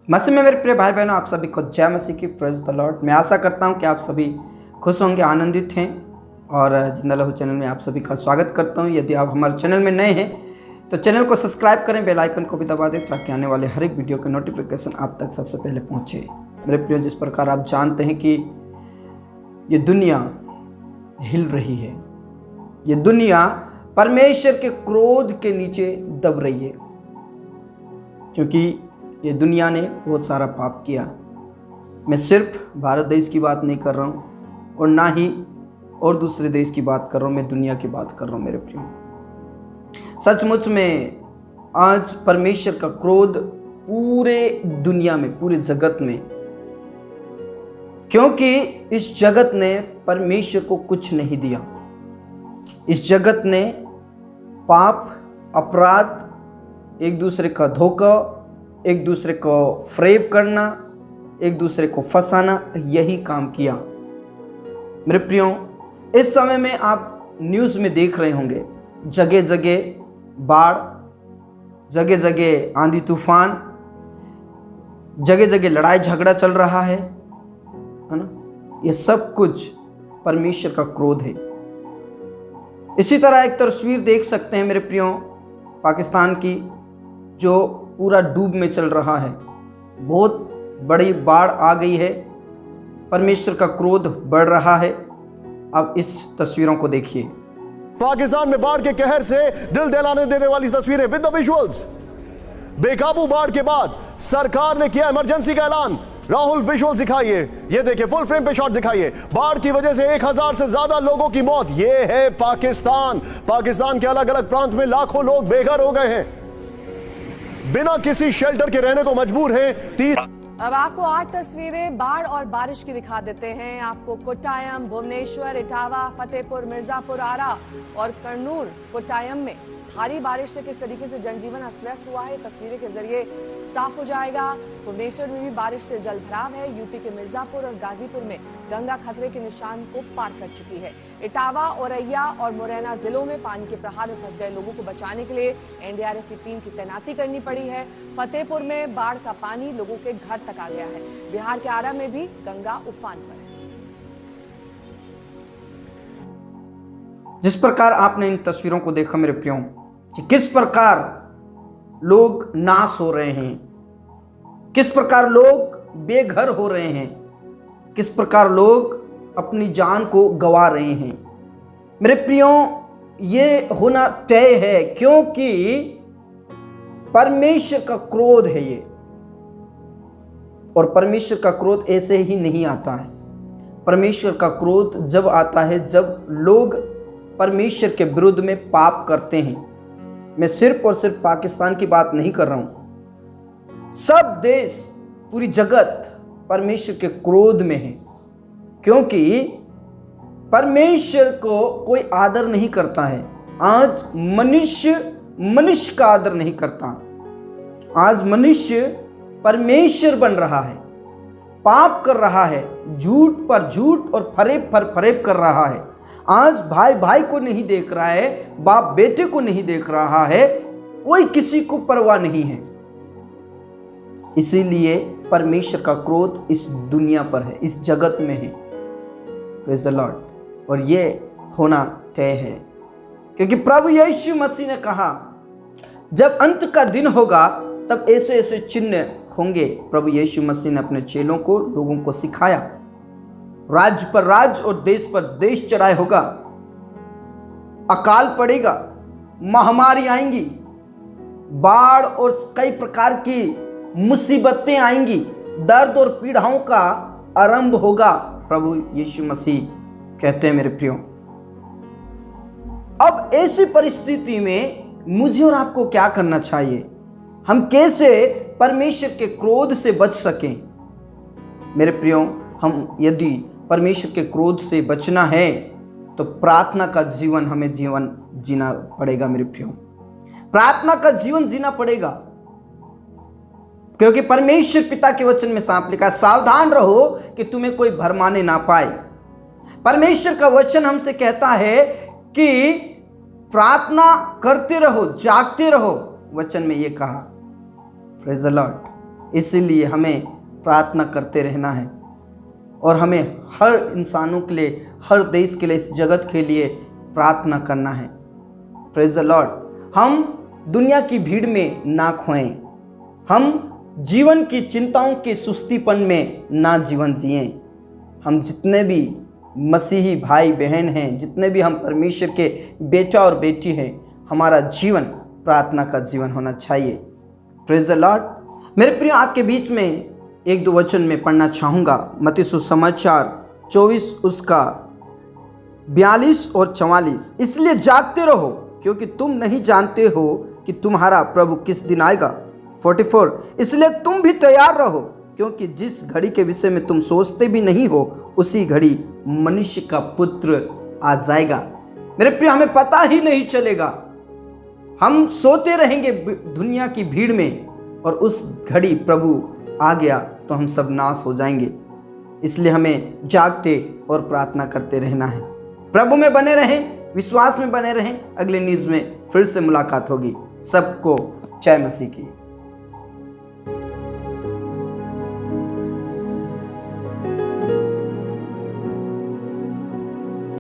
मसीह में मेरे प्रिय भाई बहनों, आप सभी को जय मसीह की। Praise the Lord. मैं आशा करता हूं कि आप सभी खुश होंगे, आनंदित हैं और जिंदा लहू चैनल में आप सभी का स्वागत करता हूं। यदि आप हमारे चैनल में नए हैं तो चैनल को सब्सक्राइब करें, बेल आइकन को भी दबा दें ताकि आने वाले हर एक वीडियो के नोटिफिकेशन आप तक सबसे पहले पहुंचे। मेरे प्रिय, जिस प्रकार आप जानते हैं कि ये दुनिया हिल रही है, ये दुनिया परमेश्वर के क्रोध के नीचे दब रही है, क्योंकि ये दुनिया ने बहुत सारा पाप किया। मैं सिर्फ भारत देश की बात नहीं कर रहा हूँ और ना ही और दूसरे देश की बात कर रहा हूँ, मैं दुनिया की बात कर रहा हूँ। मेरे प्रियो, सचमुच में आज परमेश्वर का क्रोध पूरे दुनिया में, पूरे जगत में, क्योंकि इस जगत ने परमेश्वर को कुछ नहीं दिया। इस जगत ने पाप, अपराध, एक दूसरे का धोखा, एक दूसरे को फ्रेब करना, एक दूसरे को फंसाना, यही काम किया। मेरे प्रियो, इस समय में आप न्यूज़ में देख रहे होंगे, जगह जगह बाढ़, जगह जगह आंधी तूफान, जगह जगह लड़ाई झगड़ा चल रहा है ना। ये सब कुछ परमेश्वर का क्रोध है। इसी तरह एक तस्वीर देख सकते हैं मेरे प्रियो, पाकिस्तान की, जो पूरा डूब में चल रहा है। बहुत बड़ी बाढ़ आ गई है, परमेश्वर का क्रोध बढ़ रहा है। अब इस तस्वीरों को देखिए। पाकिस्तान में बाढ़ के कहर से दिल दहलाने देने वाली तस्वीरें विद द विजुअल्स। बेकाबू बाढ़ के बाद सरकार ने किया इमरजेंसी का ऐलान। राहुल, विजुअल्स दिखाइए, ये देखिए, फुल फ्रेम पे शॉट दिखाइए। बाढ़ की वजह से 1000 से ज्यादा लोगों की मौत। ये है पाकिस्तान। पाकिस्तान के अलग अलग प्रांत में लाखों लोग बेघर हो गए हैं, बिना किसी शेल्टर के रहने को मजबूर हैं। अब आपको 8 तस्वीरें बाढ़ और बारिश की दिखा देते हैं। आपको कोट्टायम, भुवनेश्वर, इटावा, फतेहपुर, मिर्जापुर, आरा और कर्नूल। कोट्टायम में भारी बारिश से किस तरीके से जनजीवन अस्त व्यस्त हुआ है, तस्वीरें के जरिए साफ हो जाएगा। भुवनेश्वर में भी बारिश से जल भराव है। यूपी के मिर्जापुर और गाजीपुर में गंगा खतरे के निशान को पार कर चुकी है। इटावा, औरैया और मुरैना जिलों में पानी के प्रहार में फंस गए लोगों को बचाने के लिए एनडीआरएफ की टीम की तैनाती करनी पड़ी है। फतेहपुर में बाढ़ का पानी लोगों के घर तक आ गया है। बिहार के आरा में भी गंगा उफान पर है। जिस प्रकार आपने इन तस्वीरों को देखा मेरे प्रियो, कि किस प्रकार लोग नाश हो रहे हैं, किस प्रकार लोग बेघर हो रहे हैं, किस प्रकार लोग अपनी जान को गंवा रहे हैं। मेरे प्रियो, ये होना तय है, क्योंकि परमेश्वर का क्रोध है ये। और परमेश्वर का क्रोध ऐसे ही नहीं आता है। परमेश्वर का क्रोध जब आता है जब लोग परमेश्वर के विरुद्ध में पाप करते हैं। मैं सिर्फ और सिर्फ पाकिस्तान की बात नहीं कर रहा हूं, सब देश, पूरी जगत परमेश्वर के क्रोध में है, क्योंकि परमेश्वर को कोई आदर नहीं करता है। आज मनुष्य का आदर नहीं करता। आज मनुष्य परमेश्वर बन रहा है, पाप कर रहा है, झूठ पर झूठ और फरेब पर फरेब कर रहा है। आज भाई भाई को नहीं देख रहा है, बाप बेटे को नहीं देख रहा है, कोई किसी को परवाह नहीं है। इसीलिए परमेश्वर का क्रोध इस दुनिया पर है, इस जगत में है। Praise the Lord. और ये होना तय है, क्योंकि प्रभु यीशु मसीह ने कहा, जब अंत का दिन होगा तब ऐसे ऐसे चिन्ह होंगे। प्रभु यीशु मसीह ने अपने चेलों को, लोगों को सिखाया, राज्य पर राज्य और देश पर देश चढ़ाए होगा, अकाल पड़ेगा, महामारी आएंगी, बाढ़ और कई प्रकार की मुसीबतें आएंगी, दर्द और पीड़ाओं का आरंभ होगा। प्रभु यीशु मसीह कहते हैं मेरे प्रियो। अब ऐसी परिस्थिति में मुझे और आपको क्या करना चाहिए? हम कैसे परमेश्वर के क्रोध से बच सकें? मेरे प्रियो, हम यदि परमेश्वर के क्रोध से बचना है तो प्रार्थना का जीवन हमें जीना पड़ेगा। मेरे प्रियो, प्रार्थना का जीवन जीना पड़ेगा, क्योंकि परमेश्वर पिता के वचन में साफ लिखा है, सावधान रहो कि तुम्हें कोई भरमाने ना पाए। परमेश्वर का वचन हमसे कहता है कि प्रार्थना करते रहो, जागते रहो। वचन में ये कहा, प्रेज़ द लॉर्ड। इसीलिए हमें प्रार्थना करते रहना है और हमें हर इंसानों के लिए, हर देश के लिए, इस जगत के लिए प्रार्थना करना है। Praise the Lord. हम दुनिया की भीड़ में ना खोएं, हम जीवन की चिंताओं के सुस्तीपन में ना जीवन जिएं। हम जितने भी मसीही भाई बहन हैं, जितने भी हम परमेश्वर के बेटा और बेटी हैं, हमारा जीवन प्रार्थना का जीवन होना चाहिए। Praise the Lord. मेरे प्रिय, आपके बीच में एक दो वचन में पढ़ना चाहूँगा। मत्ती सुसमाचार 24 उसका 42 और 44। इसलिए जागते रहो, क्योंकि तुम नहीं जानते हो कि तुम्हारा प्रभु किस दिन आएगा। 44। इसलिए तुम भी तैयार रहो, क्योंकि जिस घड़ी के विषय में तुम सोचते भी नहीं हो, उसी घड़ी मनुष्य का पुत्र आ जाएगा। मेरे प्रिय, हमें पता ही नहीं चलेगा, हम सोते रहेंगे दुनिया की भीड़ में, और उस घड़ी प्रभु आ गया तो हम सब नाश हो जाएंगे। इसलिए हमें जागते और प्रार्थना करते रहना है। प्रभु में बने रहें, विश्वास में बने रहें। अगले न्यूज़ में फिर से मुलाकात होगी। सबको जय मसीह की।